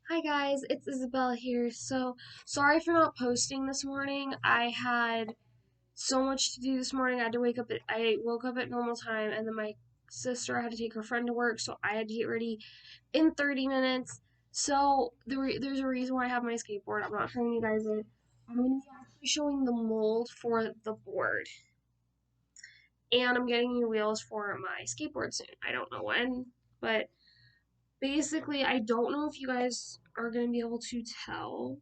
Hi guys, it's Isabel here. So, sorry for not posting this morning. I had so much to do this morning. I woke up at normal time and then my sister had to take her friend to work, so I had to get ready in 30 minutes. So, there's a reason why I have my skateboard. I'm not showing you guys it. I'm going to be actually showing the mold for the board. And I'm getting new wheels for my skateboard soon. I don't know when, but basically, I don't know if you guys are going to be able to tell.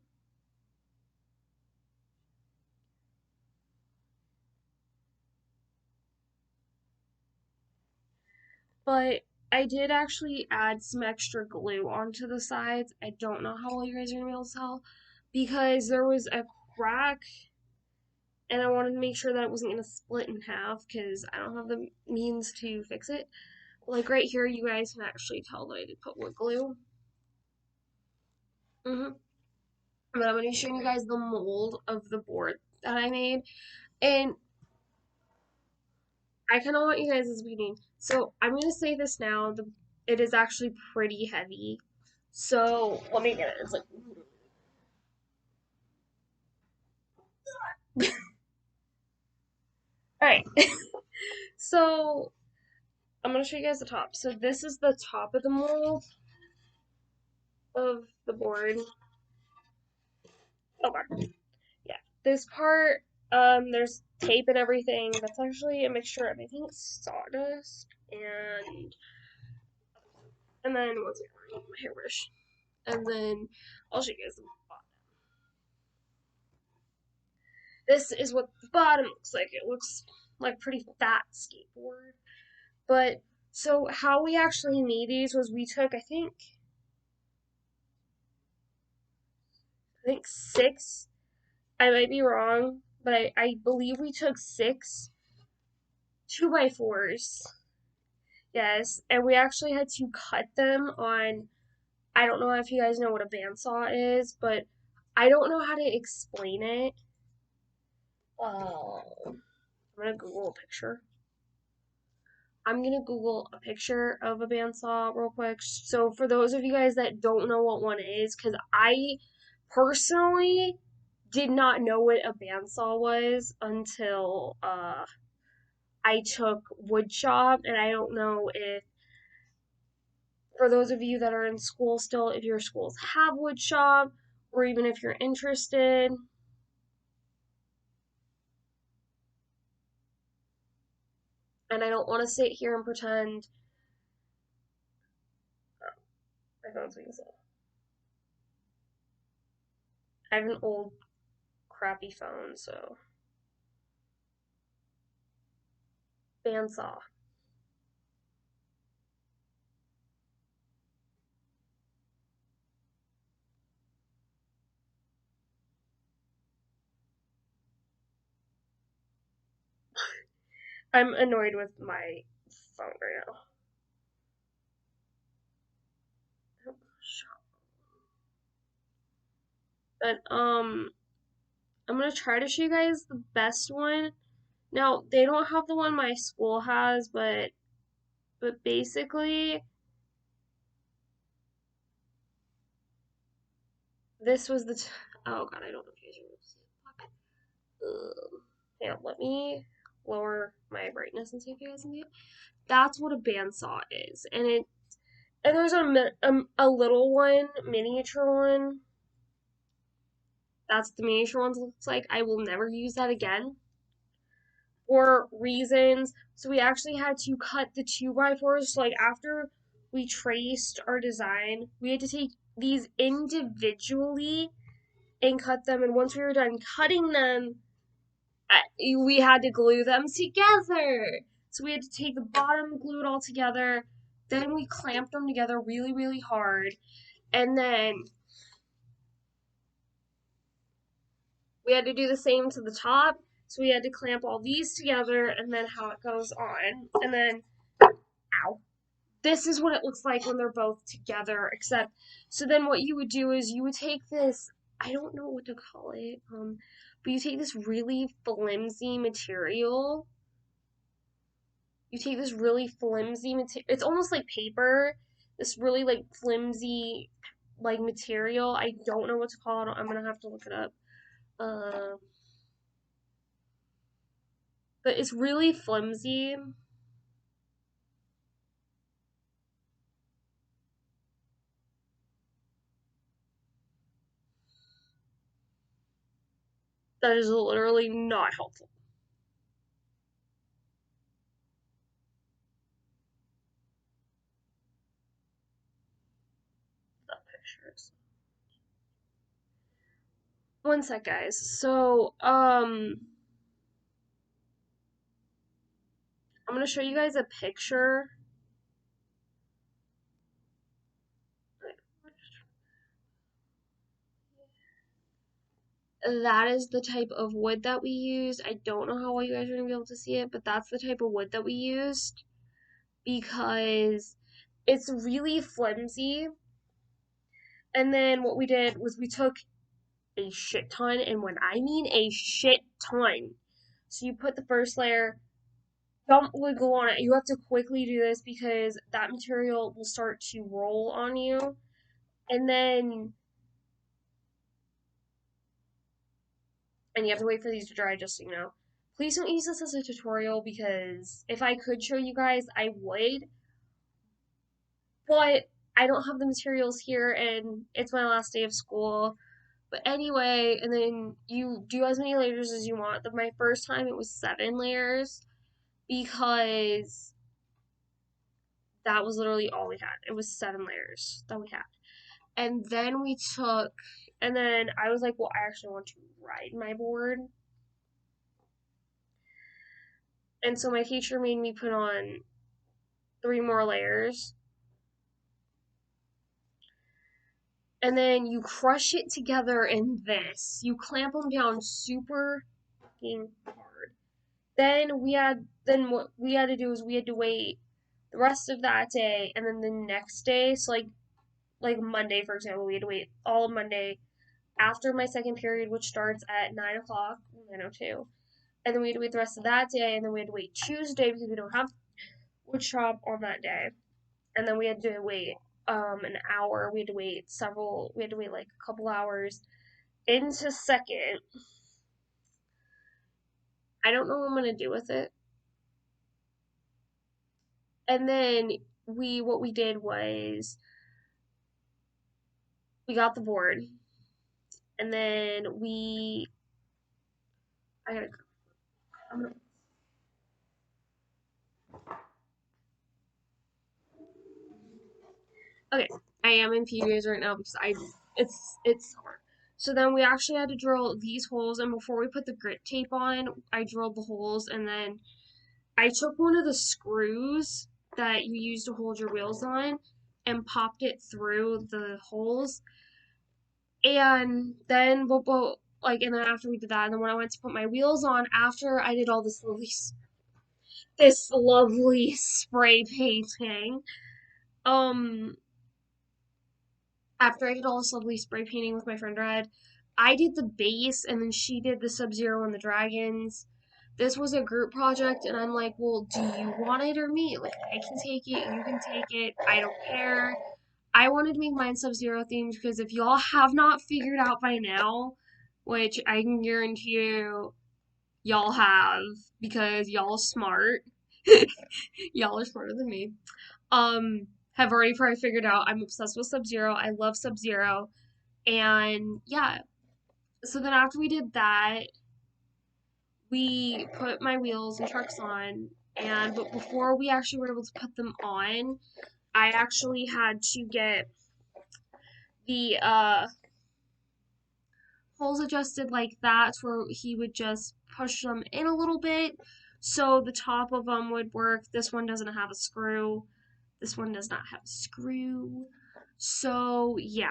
But I did actually add some extra glue onto the sides. I don't know how well you guys are gonna be able to tell because there was a crack and I wanted to make sure that it wasn't gonna split in half because I don't have the means to fix it. Like right here, you guys can actually tell that I did put wood glue. But I'm gonna show you guys the mold of the board that I made. And I kind of want you guys' opinion. So I'm gonna say this now. It is actually pretty heavy. So let me get it. It's like all right. So I'm gonna show you guys the top. So this is the top of the mold of the board. Oh god. Yeah. This part, there's tape and everything. That's actually a mixture of I think sawdust and then what's it called? My hairbrush. And then I'll show you guys the bottom. This is what the bottom looks like. It looks like pretty fat skateboard. But so how we actually made these was we took I think six. I might be wrong, but I believe we took six 2x4s. Yes, and we actually had to cut them on. I don't know if you guys know what a bandsaw is, but I don't know how to explain it. I'm gonna Google a picture. I'm gonna Google a picture of a bandsaw real quick. So for those of you guys that don't know what one is, because I personally did not know what a bandsaw was until I took wood shop, and I don't know if for those of you that are in school still, if your schools have wood shop, or even if you're interested. And I don't want to sit here and pretend. Oh, my phone's being slow. I have an old crappy phone, so bandsaw. I'm annoyed with my phone right now. But I'm gonna try to show you guys the best one. Now they don't have the one my school has, but basically this was oh god, I don't know if you guys are able to see it. Yeah, let me lower my brightness and see if you guys can see it. That's what a bandsaw is, and there's a little one, miniature one. That's the miniature one looks like. I will never use that again for reasons. So we actually had to cut the 2x4s. So like after we traced our design, we had to take these individually and cut them. And once we were done cutting them, we had to glue them together. So we had to take the bottom, glue it all together. Then we clamped them together really, really hard. And then we had to do the same to the top. So we had to clamp all these together and then how it goes on. And then, ow. This is what it looks like when they're both together, except, so then what you would do is you would take this, I don't know what to call it, but you take this really flimsy material. You take this really flimsy material, it's almost like paper, this really like flimsy like material. I don't know what to call it. I'm gonna have to look it up. Uh, but it's really flimsy. That is literally not helpful. The pictures. One sec, guys. So, I'm gonna show you guys a picture. That is the type of wood that we used. I don't know how well you guys are gonna be able to see it, but that's the type of wood that we used because it's really flimsy. And then what we did was we took a shit ton, and when I mean a shit ton, so you put the first layer, dump wood glue on it. You have to quickly do this because that material will start to roll on you. And then, and you have to wait for these to dry, just so you know. Please don't use this as a tutorial because if I could show you guys, I would. But I don't have the materials here and it's my last day of school. But anyway, and then you do as many layers as you want. My first time it was 7 layers because that was literally all we had. It was 7 layers that we had. And then we took, and then I was like, well, I actually want to ride my board. And so my teacher made me put on 3 more layers. And then you crush it together in this. You clamp them down super fucking hard. Then what we had to do is we had to wait the rest of that day and then the next day, so like Monday, for example, we had to wait all of Monday after my second period, which starts at 9 o'clock, 9:02. And then we had to wait the rest of that day, and then we had to wait Tuesday because we don't have wood shop on that day. And then we had to wait an hour. We had to wait like a couple hours into second. I don't know what I'm gonna do with it. And then what we did was we got the board and then I gotta I'm gonna, okay, I am in PJs right now because it's summer. So then we actually had to drill these holes, and before we put the grit tape on, I drilled the holes, and then I took one of the screws that you use to hold your wheels on and popped it through the holes. And then and then after we did that, and then when I went to put my wheels on, after I did all this lovely spray painting, um, after I did all this lovely spray painting with my friend Red, I did the base, and then she did the Sub-Zero and the dragons. This was a group project, and I'm like, well, do you want it or me? Like, I can take it, you can take it, I don't care. I wanted to make mine Sub-Zero themed because if y'all have not figured out by now, which I can guarantee y'all have because y'all smart, y'all are smarter than me, have already probably figured out I'm obsessed with Sub-Zero. I love Sub-Zero. And yeah, so then after we did that, we put my wheels and trucks on. But before we actually were able to put them on, I actually had to get the holes adjusted like that where he would just push them in a little bit so the top of them would work. This one doesn't have a screw. This one does not have a screw. So yeah.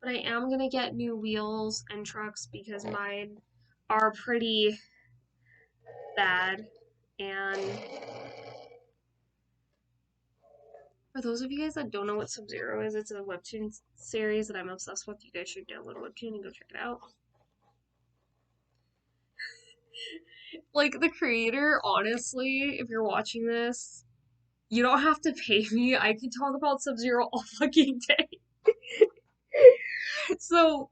But I am gonna get new wheels and trucks because mine are pretty bad. And for those of you guys that don't know what Sub-Zero is, it's a webtoon series that I'm obsessed with. You guys should download Webtoon and go check it out. Like the creator, honestly, if you're watching this, you don't have to pay me. I can talk about Sub-Zero all fucking day. So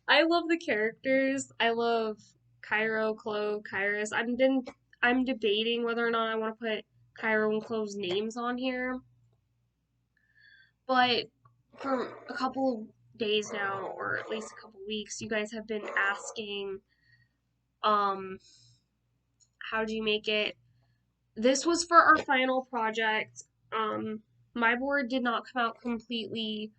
I love the characters. I love Cairo, Clove, Kairos. I'm debating whether or not I want to put Cairo and Clove's names on here. But for a couple of days now, or at least a couple weeks, you guys have been asking, um, how do you make it? This was for our final project. Um, my board did not come out completely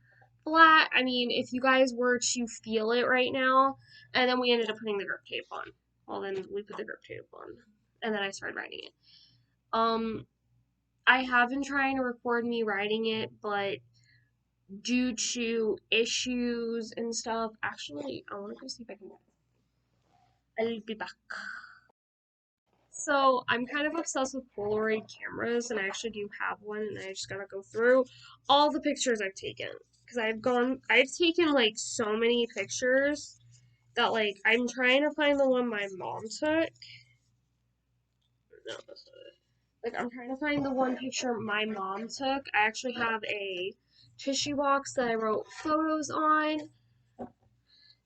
flat. I mean, if you guys were to feel it right now, and then we ended up putting the grip tape on. Well, then we put the grip tape on, and then I started writing it. Um, I have been trying to record me writing it, but due to issues and stuff, actually, I want to go see if I can. I'll be back. So I'm kind of obsessed with Polaroid cameras, and I actually do have one, and I just gotta go through all the pictures I've taken. Because I've taken like so many pictures that like I'm trying to find the one my mom took. No, that's not it. Like I'm trying to find the one picture my mom took. I actually have a tissue box that I wrote photos on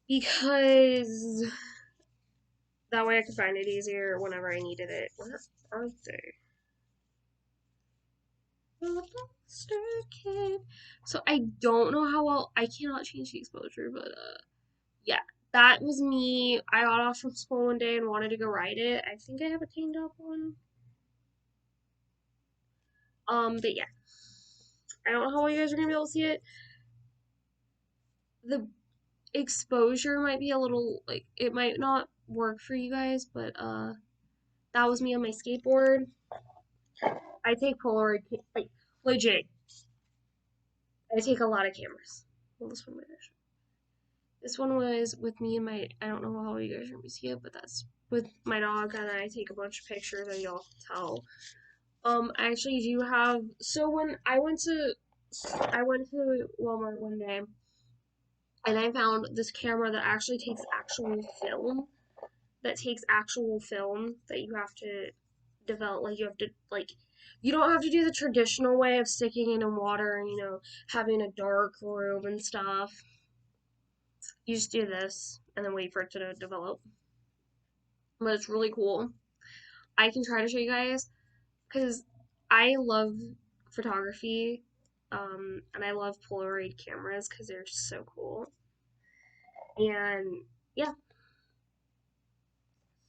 because that way I could find it easier whenever I needed it. Where are they? Kid. So I don't know how well I cannot change the exposure, but yeah, that was me. I got off from school one day and wanted to go ride it. I think I have a tamed up one. But yeah, I don't know how well you guys are gonna be able to see it. The exposure might be a little like it might not work for you guys, but that was me on my skateboard. I take Polaroid, like legit. I take a lot of cameras. Well, this one might actually. This one was with me and my, I don't know how you guys are going to see it, but that's with my dog, and I take a bunch of pictures, and y'all can tell. I actually do have, so when I went to Walmart one day, and I found this camera that actually takes actual film that you have to develop, like, you have to, like, you don't have to do the traditional way of sticking it in water and, having a dark room and stuff. You just do this, and then wait for it to develop. But it's really cool. I can try to show you guys because I love photography, and I love Polaroid cameras because they're so cool. And yeah,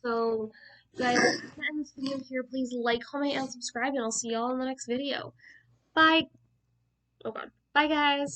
so guys, to end this video here, please like, comment, and subscribe, and I'll see y'all in the next video. Bye. Oh god. Bye, guys.